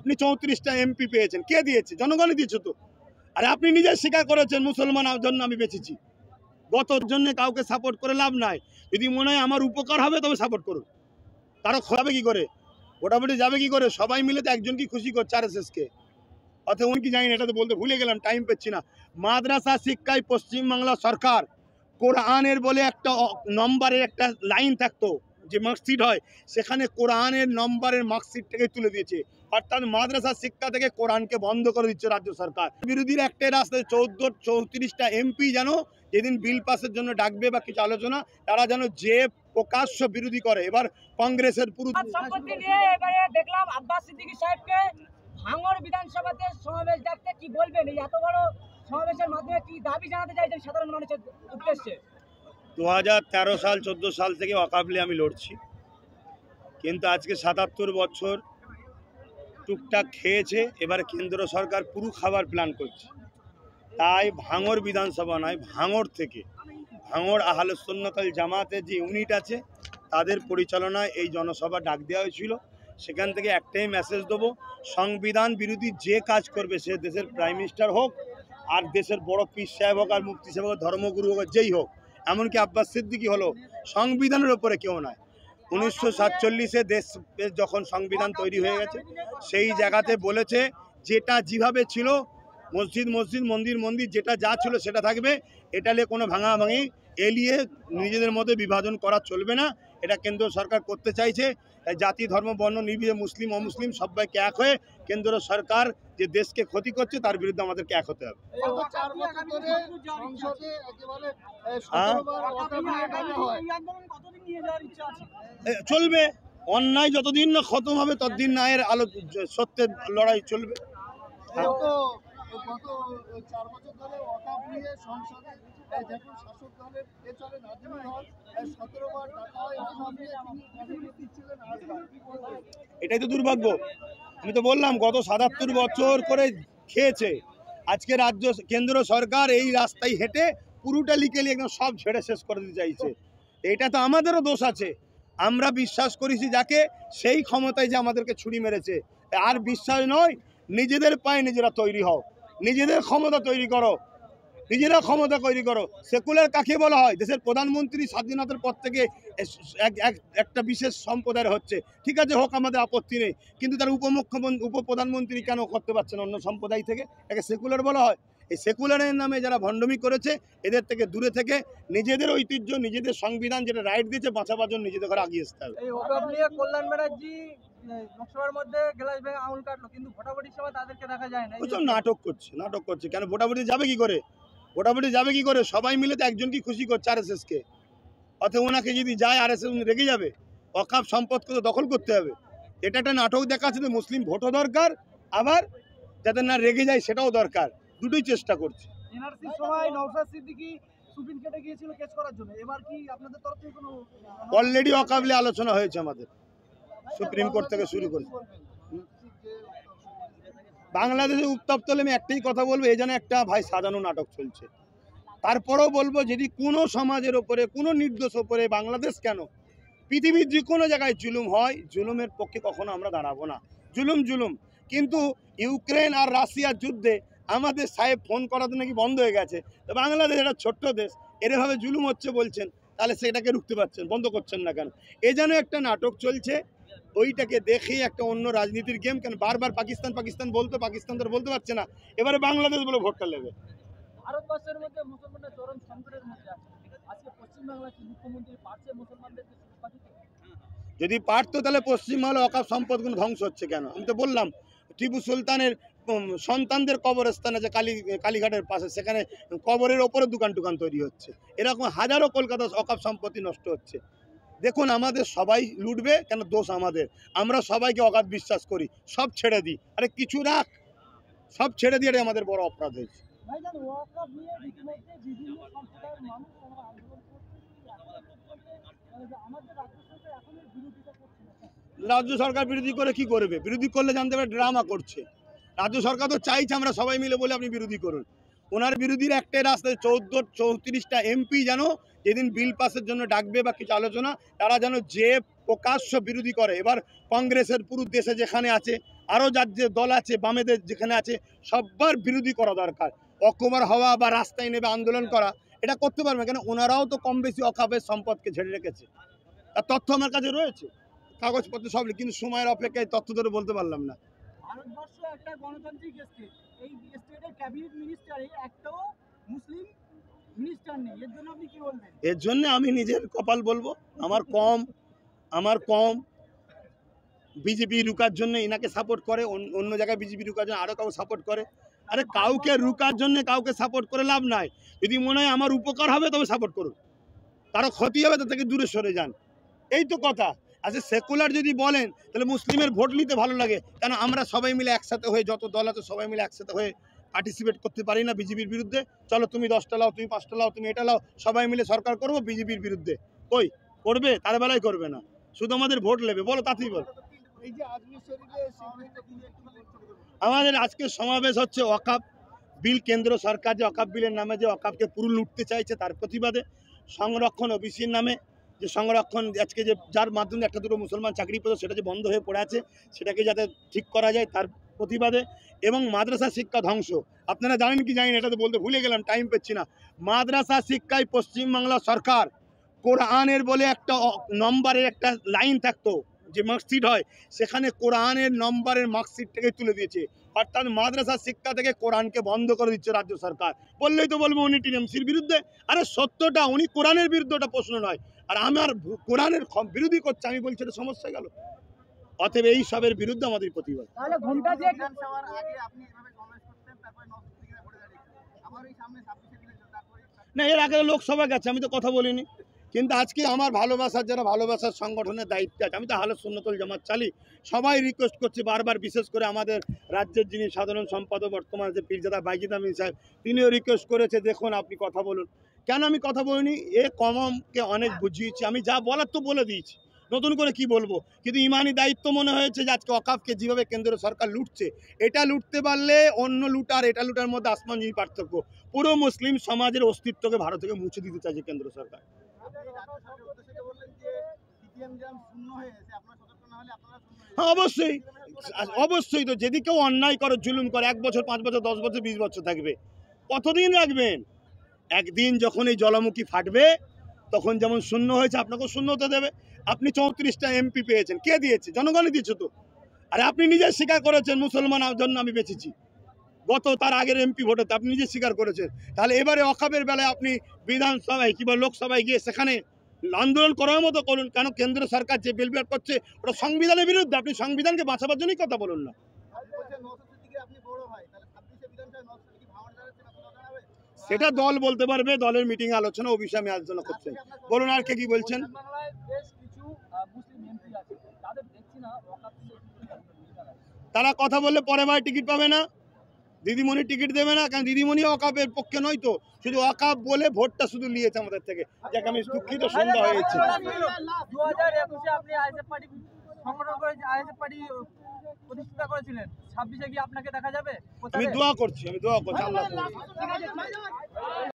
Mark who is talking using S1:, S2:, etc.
S1: আপনি 34টা এমপি পেয়েছেন, কে দিয়েছে? জনগণই দিয়েছে তো। আরে আপনি নিজে স্বীকার করেছেন মুসলমান জন্য আমি বেঁচেছি। গতর জন্য কাউকে সাপোর্ট করে লাভ নাই। যদি মনে হয় আমার উপকার হবে তবে সাপোর্ট করুন। তারা খোলাবে কি করে, ভোটাভুটি যাবে কি করে? সবাই মিলে তো একজনকে খুশি করছে RSS-কে। অথবা উনি কি জানি না, এটা তো বলতে ভুলে গেলাম, টাইম পাচ্ছি না। মাদ্রাসা শিক্ষায় পশ্চিমবাংলা সরকার কোরআনের বলে একটা নম্বরের একটা লাইন থাকতো, যে মার্কশিট হয়, সেখানে কোরআনের নম্বরের মার্কশিটটাকে তুলে দিয়েছে। অর্থাৎ মাদ্রাসা শিক্ষা থেকে কোরআনকে বন্ধ করে দিচ্ছে রাজ্য সরকার। বিরোধীর একটাই রাস্তায় 34টা এমপি যেন যেদিন বিল পাসের জন্য ডাকবে বা কিছু আলোচনা, তারা যেন যে প্রকাশ্য বিরোধী করে। এবার কংগ্রেসের পুরো
S2: সম্পত্তি নিয়ে এবারে দেখলাম আব্বাস সিদ্দিকী সাহেবকে ভাঙড় বিধানসভাতে সমাবেশ ডাকতে, কি বলবেন? এই এত বড় সমাবেশের মাধ্যমে কি দাবি জানাতে চাইছেন সাধারণ মানুষের উদ্দেশ্যে?
S1: 2013 সাল 14 সাল থেকে ওয়াকাবলি আমি লড়ছি, কিন্তু আজকে 77 বছর টুকটাক খেয়েছে। এবার কেন্দ্র সরকার পুরো খাবার প্ল্যান করছে। তাই ভাঙড় বিধানসভা নয়, ভাঙড় থেকে ভাঙড় আহলে সুন্নাত ওয়াল জামাতের যে ইউনিট আছে তাদের পরিচালনায় এই জনসভা ডাক দেওয়া হয়েছিল। সেখান থেকে একটাই মেসেজ দেবো, সংবিধান বিরোধী যে কাজ করবে, সে দেশের প্রাইম মিনিস্টার হোক, আর দেশের বড় পীর সাহেব হোক, আর মুফতি সাহেব হোক, ধর্মগুরু হোক, যেই হোক, এমনকি আব্বাস সিদ্দিকী হলো, সংবিধানের ওপরে কেউ নয়। 1947-এ দেশ যখন সংবিধান তৈরি হয়ে গেছে, সেই জায়গাতে বলেছে যেটা যেভাবে ছিল, মসজিদ মসজিদ, মন্দির মন্দির, যেটা যা ছিল সেটা থাকবে। এটা নিয়ে কোনো ভাঙাভাঙি এলিয়ে নিজেদের মধ্যে বিভাজন করা চলবে না। এটা কেন্দ্র সরকার করতে চাইছে। তাই জাতি ধর্ম বর্ণ নির্বিশেষে মুসলিম অমুসলিম সবাইকে এক হয়ে কেন্দ্র সরকার যে দেশকে ক্ষতি করছে তার বিরুদ্ধে আমাদেরকে এক হতে হবে। চলবে, অন্যায় যতদিন না খতম হবে ততদিন ন্যায়ের আলো সত্যের লড়াই চলবে।
S3: গত 4 বছর ধরে ওয়াকফ নিয়ে সংসদে যখন শাসক দলের চলে নাজিমুল হক 17 বার ডাকা হয়, ওয়াকফ নিয়ে তিনি ছিলেন।
S1: এটাই তো দুর্ভাগ্য। আমি তো বললাম গত 77 বছর করে খেয়েছে। আজকে রাজ্য কেন্দ্র সরকার এই রাস্তায় হেঁটে পুরোটা লিকেলি একদম সব ঝেড়ে শেষ করে দিতে চাইছে। এটা তো আমাদেরও দোষ আছে। আমরা বিশ্বাস করেছি যাকে, সেই ক্ষমতায় যে আমাদেরকে ছুরি মেরেছে। আর বিশ্বাস নয়, নিজেদের পায়ে নিজেরা তৈরি হও, নিজেদের ক্ষমতা তৈরি করো, নিজেরা ক্ষমতা তৈরি করো। সেকুলার কাকে বলা হয়? দেশের প্রধানমন্ত্রী স্বাধীনতার পর থেকে একটা বিশেষ সম্প্রদায়ের হচ্ছে, ঠিক আছে, হোক, আমাদের আপত্তি নেই, কিন্তু তার উপপ্রধানমন্ত্রী কেন করতে পারছেন অন্য সম্প্রদায় থেকে? একে সেকুলার বলা হয়? এই সেকুলারের নামে যারা ভণ্ডামি করেছে, এদের থেকে দূরে থেকে নিজেদের ঐতিহ্য, নিজেদের সংবিধান যেটা রাইট দিয়েছে, বাঁচাবার জন্য নিজেদের ঘরে আগিয়ে আসতে হবে।
S2: এই ওয়াকফ নিয়ে কল্যাণ ব্যানার্জি লোকসভার মধ্যে গ্লাস ভেঙে আঙুল কাটলো, কিন্তু ভোটাভুটির সময় তাদেরকে দেখা যায় না।
S1: ওসব নাটক করছে কেন? ভোটাভুটি যাবে কি করে? ভোটাভুটি যাবে কি করে? সবাই মিলে তো একজনকে খুশি করছে, RSS-কে। অথবা ওনাকে যদি যায় RSS রেগে যাবে? ওয়াকফ সম্পদকে তো দখল করতে হবে। এটা একটা নাটক দেখাচ্ছে, তো মুসলিম ভোটও দরকার, আবার যাতে না রেগে যায় সেটাও দরকার। দুটোই চেষ্টা করছে।
S2: এনআরসির সময় নওশাদ সিদ্দিকী সুপ্রিম কোর্টে গিয়েছিল কেস করার জন্য, এবার কি আপনাদের তরফ থেকে কোনো?
S1: অলরেডি ওয়াকফ আলোচনা হয়েছে আমাদের, সুপ্রিম কোর্ট থেকে শুরু করে। বাংলাদেশে উত্তপ্ত হলে আমি একটাই কথা বলবো, এই যেন একটা ভাই সাজানো নাটক চলছে। তারপরেও বলবো, যদি কোনো সমাজের ওপরে, কোনো নির্দোষ ওপরে, বাংলাদেশ কেন, পৃথিবীর যে কোনো জায়গায় জুলুম হয়, জুলুমের পক্ষে কখনো আমরা দাঁড়াবো না। জুলুম। কিন্তু ইউক্রেন আর রাশিয়ার যুদ্ধে আমাদের সাহেব ফোন করা তো নাকি বন্ধ হয়ে গেছে। তো বাংলাদেশ একটা ছোট্ট দেশ, এরভাবে জুলুম হচ্ছে বলছেন, তাহলে সেটাকে রুখতে পারছেন, বন্ধ করছেন না কেন? এ যেন একটা নাটক চলছে, ওইটাকে দেখেই একটা অন্য রাজনীতির গেম। কেন বারবার পাকিস্তান বলতো, পাকিস্তান তো বলতে পারছে না, এবারে বাংলাদেশ বলে ভোটটা নেবে।
S2: ভারতবর্ষের মধ্যে মুসলমানরা চরম সংকটের মধ্যে আছে। আজকে পশ্চিমবাংলার মুখ্যমন্ত্রী পারছে মুসলমানদেরকে সুরক্ষা দিতে?
S1: যদি পারতো তাহলে পশ্চিমবাংলা ওয়াকফ সম্পদগুলো ধ্বংস হচ্ছে কেন? আমি তো বললাম, টিপু সুলতানের সন্তানদের কবরস্থান আছে কালীঘাটের পাশে, সেখানে কবরের ওপরে দোকান তৈরি হচ্ছে। এরকম হাজারো কলকাতা ওয়াকফ সম্পত্তি নষ্ট হচ্ছে। দেখুন, আমাদের সবাই লুটবে কেন? দোষ আমাদের। আমরা সবাইকে অগাধ বিশ্বাস করি, সব ছেড়ে দিই। আরে কিছু রাখ, সব ছেড়ে দিয়ে আমাদের বড় অপরাধ হয়েছে।
S2: ভাইজান, ওয়াকফ নিয়ে রীতিমধ্যে বিভিন্ন সম্প্রদায়ের মানুষ আন্দোলন করছে, আমাদের রাজ্য সরকার এখনো বিরোধিতা করছে না।
S1: রাজ্য সরকার বিরোধী করে কি করবে? বিরোধী করলে জানতে পারে ড্রামা করছে। রাজ্য সরকার তো চাইছে আমরা সবাই মিলে বলে আপনি বিরোধী করুন। ওনার বিরোধীর একটাই রাস্তায় 34টা এমপি যেন যেদিন বিল পাসের জন্য ডাকবে বা কিছু আলোচনা, তারা যেন যে প্রকাশ্য বিরোধী করে। এবার কংগ্রেসের পুরো দেশে যেখানে আছে, আরও যার যে দল আছে বামেদের যেখানে আছে সবার বিরোধী করা দরকার। অকুমার হওয়া বা রাস্তায় নেবে আন্দোলন করা এটা করতে পারবে, কেন ওনারাও তো কম বেশি অকাপের সম্পদকে ঝেড়ে রেখেছে। তার তথ্য আমার কাছে রয়েছে, কাগজপত্র সব, কিন্তু সময়ের অপেক্ষায় তথ্য ধরে বলতে পারলাম না।
S2: ভারতবর্ষ একটা গণতান্ত্রিক স্টেট, এই স্টেটের ক্যাবিনেট মিনিস্টারে একটাও মুসলিম মিনিস্টার নেই, এর জন্য আপনি কি বলবেন?
S1: এর জন্য আমি নিজের কপাল বলবো, আমার কম বিজেপি রুকার জন্য ইনাকে সাপোর্ট করে, অন্য জায়গায় বিজেপি রুকার জন্য আরও কাউকে সাপোর্ট করে। আরে কাউকে রুকার জন্য কাউকে সাপোর্ট করে লাভ নাই, যদি মনে হয় আমার উপকার হবে তবে সাপোর্ট করুন, কারো ক্ষতি হবে তার থেকে দূরে সরে যান, এই তো কথা। আচ্ছা সেকুলার যদি বলেন তাহলে মুসলিমের ভোট নিতে ভালো লাগে, কেন আমরা সবাই মিলে একসাথে হয়ে, যত দল আছে সবাই মিলে একসাথে হয়ে পার্টিসিপেট করতে পারি না বিজেপির বিরুদ্ধে? চলো তুমি 10টা লাও, তুমি 5টা লাও, তুমি এটা লাও, সবাই মিলে সরকার করবো বিজেপির বিরুদ্ধে। কই করবে? তার বেলায় করবে না, শুধু আমাদের ভোট নেবে। বলো তাতেই বল।
S3: এই যে আজমির শরীফে সিদ্ধান্ত নিয়ে
S1: আমাদের আজকের সমাবেশ হচ্ছে ওয়াকাফ বিল, কেন্দ্র সরকার যে ওয়াকাফ বিলের নামে যে ওয়াকাফকে পুরো লুটতে চাইছে তার প্রতিবাদে, সংরক্ষণ ওবিসির নামে যে সংরক্ষণ আজকে যে যার মাধ্যমে একটা দুটো মুসলমান চাকরি পেত সেটা যে বন্ধ হয়ে পড়ে আছে সেটাকে যাতে ঠিক করা যায় তার প্রতিবাদে, এবং মাদ্রাসা শিক্ষা ধ্বংস। আপনারা জানেন কি জানেন, এটা তো বলতে ভুলে গেলাম, টাইম পাচ্ছি না। মাদ্রাসা শিক্ষায় পশ্চিমবাংলা সরকার কোরআনের বলে একটা নম্বরের একটা লাইন থাকতো, যে মার্কশিট হয় সেখানে কোরআনের নম্বরের মার্কশিটটাকে তুলে দিয়েছে, অর্থাৎ মাদ্রাসা শিক্ষা থেকে কোরআনকে বন্ধ করে দিচ্ছে রাজ্য সরকার। বললেই তো বলবো উনি টিএমসির বিরুদ্ধে, আরে সত্যটা, উনি কোরআনের বিরুদ্ধে, ওটা প্রশ্ন নয়। আর আমার কোরআনের বিরোধী করছে, আমি বলছি এটা সমস্যা গেল। অতএব এই সবের বিরুদ্ধে আমাদের প্রতিবাদ।
S2: তাহলে ঘন্টা দিয়ে
S3: বিধানসভার আগে আপনি এভাবে সমাবেশ করতেন, তারপরে 9 দিকে ভোটে দাঁড়িয়েছেন, আবার এই সামনে 26 ইলেকশন, তারপরে
S1: না, এর আগে লোকসভা গেছে, আমি তো কথা বলিনি। কিন্তু আজকে আমার ভালোবাসার যারা ভালোবাসার সংগঠনের দায়িত্বে আছে, আমি তো আহলে সুন্নাতুল জামাত চালি, সবাই রিকোয়েস্ট করছে বারবার, বিশেষ করে আমাদের রাজ্যের যিনি সাধারণ সম্পাদক বর্তমান যে পীরজাদা বাইজিদ আমিন সাহেব, তিনিও রিকোয়েস্ট করেছে দেখুন আপনি কথা বলুন। কেন আমি কথা বলিনি? এ কমকে অনেক বুঝিয়েছি, আমি যা বলার তো বলে দিয়েছি, নতুন করে কি বলবো। কিন্তু ইমানি দায়িত্ব মনে হয়েছে যে আজকে ওয়াকাফকে যেভাবে কেন্দ্র সরকার লুটছে, এটা লুটতে পারলে অন্য লুটার এটা লুটার মধ্যে আসমান জমি পার্থক্য। পুরো মুসলিম সমাজের অস্তিত্বকে ভারত থেকে মুছে দিতে চাইছে কেন্দ্র সরকার। হ্যাঁ অবশ্যই, অবশ্যই তো, যদি কেউ অন্যায় করে, জুলুম করে, 1 বছর 5 বছর 10 বছর 20 বছর থাকবে, কতদিন রাখবেন? একদিন যখন এই জলমুখী ফাটবে তখন যেমন শূন্য হয়েছে আপনাকেও শূন্য হতে দেবে। আপনি 34টা এমপি পেয়েছেন, কে দিয়েছে? জনগণই দিয়েছে তো। আরে আপনি নিজে স্বীকার করেছেন মুসলমান জন্য আমি বেঁচেছি, তার আগের এমপি ভোটে আপনি নিজে স্বীকার করেছেন। তাহলে এবারে ওয়াকাফের বেলায় আপনি বিধানসভায় কিংবা লোকসভায় গিয়ে সেখানে আন্দোলন করার মতো করুন, কেন কেন্দ্র সরকার যে বিল বের করছে ওটা সংবিধানের বিরুদ্ধে। আপনি সংবিধানকে বাঁচাবার জন্যই কথা বলুন না। সেটা দল বলতে পারবে, দলের মিটিং আলোচনা ও বিষয়ে আমি আলোচনা করছেন। বলুন আর কে কি বলছেন। তারা কথা বললে পরে ভাই টিকিট পাবে না, দিদিমণি টিকিট দেবে না, কারণ দিদিমণি ওয়াকাফের পক্ষে নয় তো, শুধু ওয়াকাফ বলে ভোটটা শুধু নিয়েছে আমাদের থেকে, যাকে আমি দুঃখিত সন্ধ্যা হয়েছে।
S2: 2021-এ আপনি আইএসএফ পার্টি সংগঠন করে আইএসএফ পার্টি প্রতিষ্ঠা করেছিলেন, 26-এ কি আপনাকে দেখা যাবে?
S1: আমি দোয়া করছি আল্লাহ।